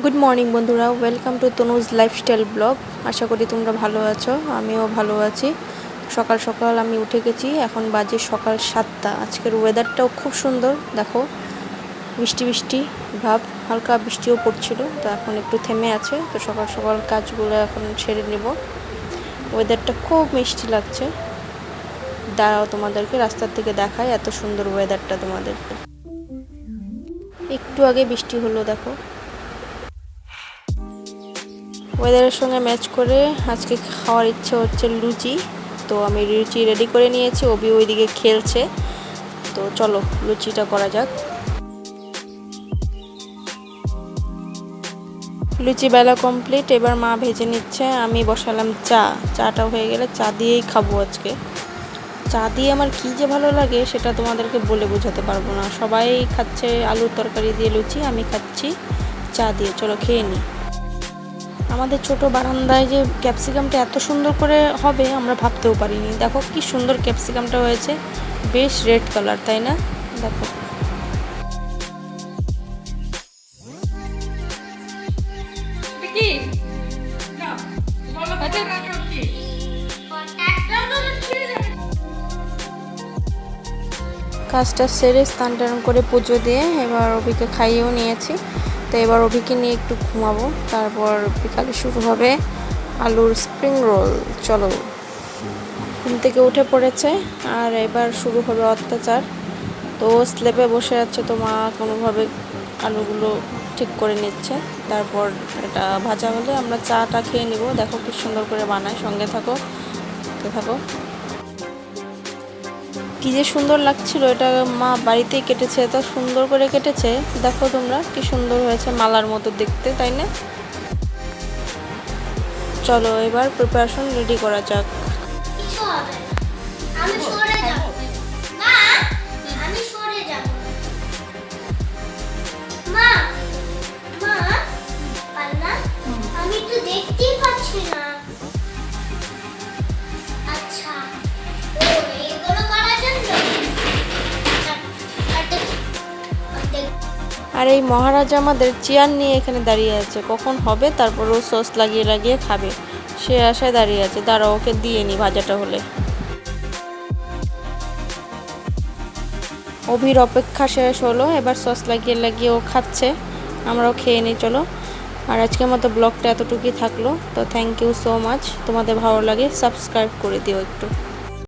Good morning বন্ধুরা, welcome to Tanuj lifestyle blog. আশা করি তোমরা ভালো আছো, আমিও ভালো আছি। সকাল সকাল আমি উঠে গেছি, এখন বাজে সকাল 7টা। আজকের ওয়েদারটাও খুব সুন্দর, দেখো বৃষ্টি বৃষ্টি ভাব, হালকা বৃষ্টিও পড়ছিল, তো এখন একটু থেমে আছে। তো সকাল সকাল কাজগুলো এখন সেরে নেব। ওয়েদারটা খুব মিষ্টি লাগছে, দাঁড়াও তোমাদেরকে রাস্তার থেকে দেখায় এত সুন্দর ওয়েদারটা তোমাদের। একটু আগে বৃষ্টি হলো, দেখো। ওয়েদারের সঙ্গে ম্যাচ করে আজকে খাওয়ার ইচ্ছে হচ্ছে লুচি। তো আমি লুচি রেডি করে নিয়েছি, ওবি ওইদিকে খেলছে। তো চলো লুচিটা করা যাক। লুচি বেলা কমপ্লিট, এবার মা ভেজে নিচ্ছে, আমি বসালাম চাটা হয়ে গেলে চা দিয়েই খাবো আজকে। চা দিয়ে আমার কী যে ভালো লাগে সেটা তোমাদেরকে বলে বোঝাতে পারবো না। সবাই খাচ্ছে আলুর তরকারি দিয়ে লুচি, আমি খাচ্ছি চা দিয়ে। চলো খেয়ে নিই। আমাদের ছোট বারান্দায় যে ক্যাপসিকামটা এত সুন্দর করে হবে আমরা ভাবতেও পারিনি। দেখো কি সুন্দর ক্যাপসিকামটা হয়েছে, বেশ রেড কালার, তাই না? দেখো কাজটা সেরে স্নান টান করে পুজো দিয়ে এবার অভিকে খাইয়েও নিয়েছি। তো এবার অভিকে নিয়ে একটু ঘুমাবো, তারপর বিকালে শুরু হবে আলুর স্প্রিং রোল। চলো, ঘুম থেকে উঠে পড়েছে আর এবার শুরু হবে অত্যাচার। তো স্লেপে বসে আছে, তো মা কোনোভাবে আলুগুলো ঠিক করে নিচ্ছে। তারপর এটা ভাজা হলে আমরা চাটা খেয়ে নিব। দেখো কি সুন্দর করে বানায়, সঙ্গে থাকো, থাকো। কি যে সুন্দর লাগছিল, এটা মা বাড়িতেই কেটেছে, এত সুন্দর করে কেটেছে। দেখো তোমরা কি সুন্দর হয়েছে, মালার মতো দেখতে, তাই না? চলো এবার প্রিপারেশন রেডি করা যাক। আমি তো দেখতেই পাচ্ছি না। আচ্ছা, এগুলো করার জন্য। আর এই মহারাজা আমাদের চেয়ার নিয়ে এখানে দাঁড়িয়ে আছে, কখন হবে তারপরও সস লাগিয়ে লাগিয়ে খাবে, সে আশায় দাঁড়িয়ে আছে। দাঁড়াও ওকে দিয়ে নি ভাজাটা হলে। অভির অপেক্ষা শেষ হলো, এবার সস লাগিয়ে লাগিয়ে ও খাচ্ছে, আমরাও খেয়ে নিই। চলো, আর আজকের মতো ব্লগটা এতটুকুই থাকলো। তো থ্যাংক ইউ সো মাচ। তোমাদের ভালো লাগে সাবস্ক্রাইব করে দিও একটু।